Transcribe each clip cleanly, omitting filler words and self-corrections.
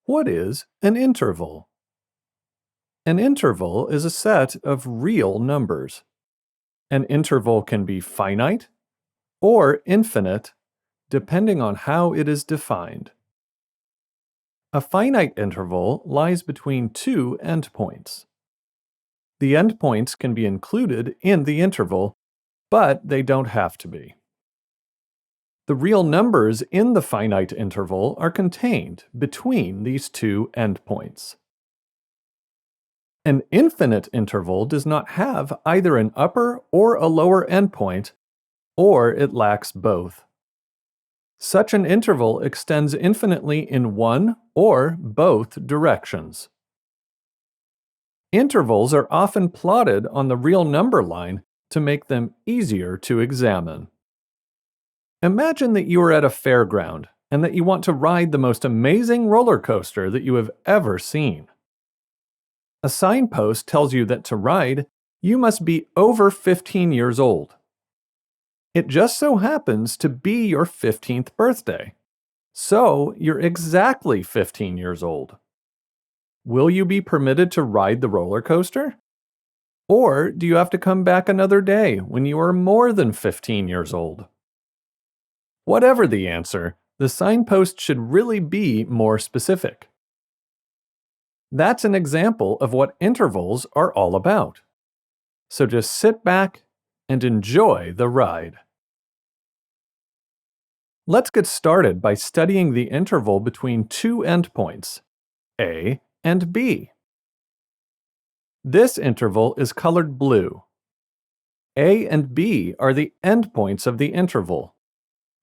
What is an interval? An interval is a set of real numbers. An interval can be finite or infinite, depending on how it is defined. A finite interval lies between two endpoints. The endpoints can be included in the interval, but they don't have to be. The real numbers in the finite interval are contained between these two endpoints. An infinite interval does not have either an upper or a lower endpoint, or it lacks both. Such an interval extends infinitely in one or both directions. Intervals are often plotted on the real number line to make them easier to examine. Imagine that you are at a fairground and that you want to ride the most amazing roller coaster that you have ever seen. A signpost tells you that to ride, you must be over 15 years old. It just so happens to be your 15th birthday. So you're exactly 15 years old. Will you be permitted to ride the roller coaster? Or do you have to come back another day when you are more than 15 years old? Whatever the answer, the signpost should really be more specific. That's an example of what intervals are all about. So just sit back and enjoy the ride. Let's get started by studying the interval between two endpoints, A and B. This interval is colored blue. A and B are the endpoints of the interval,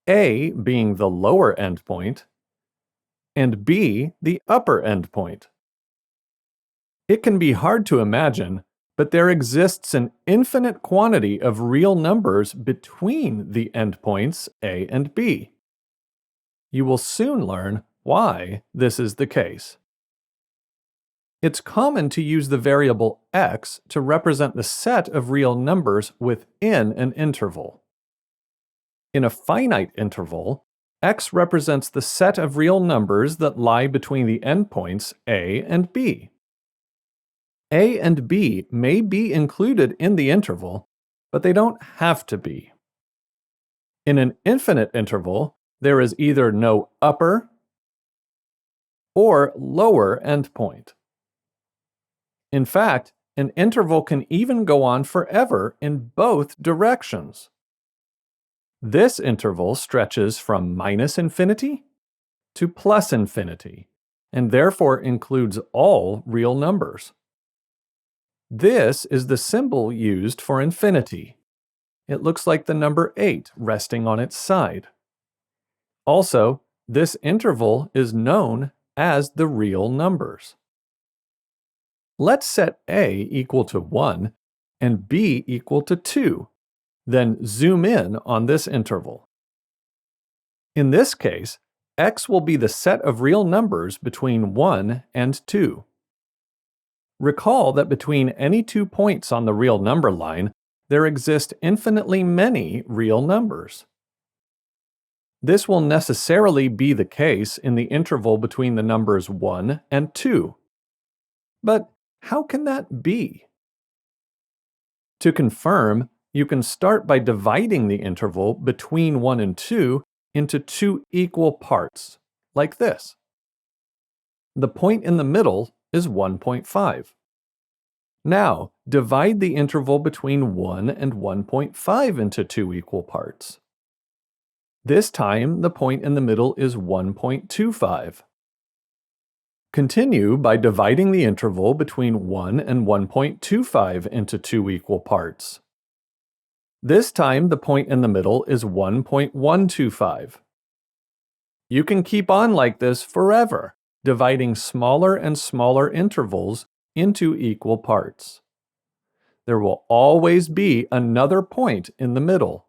A being the lower endpoint, and B the upper endpoint. It can be hard to imagine, but there exists an infinite quantity of real numbers between the endpoints A and B. You will soon learn why this is the case. It's common to use the variable x to represent the set of real numbers within an interval. In a finite interval, x represents the set of real numbers that lie between the endpoints A and B. A and B may be included in the interval, but they don't have to be. In an infinite interval, there is either no upper or lower endpoint. In fact, an interval can even go on forever in both directions. This interval stretches from minus infinity to plus infinity, and therefore includes all real numbers. This is the symbol used for infinity. It looks like the number 8 resting on its side. Also, this interval is known as the real numbers. Let's set A equal to 1 and B equal to 2, then zoom in on this interval. In this case, x will be the set of real numbers between 1 and 2. Recall that between any 2 points on the real number line, there exist infinitely many real numbers. This will necessarily be the case in the interval between the numbers 1 and 2. But how can that be? To confirm, you can start by dividing the interval between 1 and 2 into 2 equal parts, like this. The point in the middle is 1.5. Now, divide the interval between 1 and 1.5 into 2 equal parts. This time, the point in the middle is 1.25. Continue by dividing the interval between 1 and 1.25 into 2 equal parts. This time, the point in the middle is 1.125. You can keep on like this forever, dividing smaller and smaller intervals into equal parts. There will always be another point in the middle.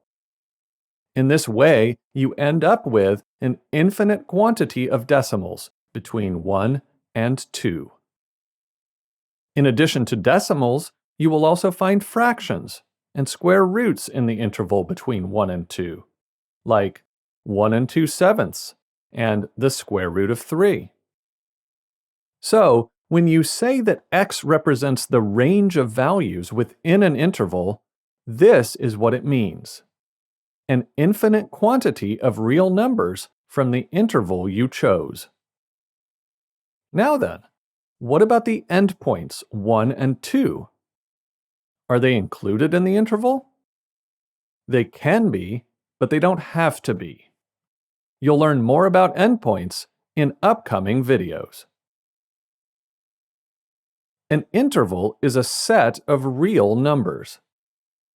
In this way, you end up with an infinite quantity of decimals between 1 and 2. In addition to decimals, you will also find fractions and square roots in the interval between 1 and 2, like 1 and 2 sevenths and the square root of 3. So, when you say that x represents the range of values within an interval, this is what it means: an infinite quantity of real numbers from the interval you chose. Now then, what about the endpoints 1 and 2? Are they included in the interval? They can be, but they don't have to be. You'll learn more about endpoints in upcoming videos. An interval is a set of real numbers.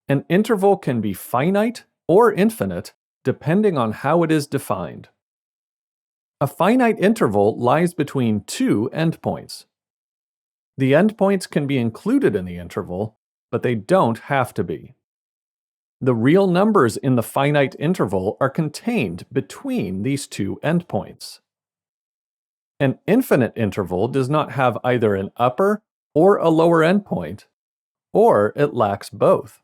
An interval can be finite or infinite, depending on how it is defined. A finite interval lies between two endpoints. The endpoints can be included in the interval, but they don't have to be. The real numbers in the finite interval are contained between these two endpoints. An infinite interval does not have either an upper or a lower endpoint, or it lacks both.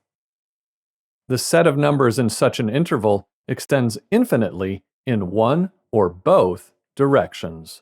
The set of numbers in such an interval extends infinitely in one or both directions.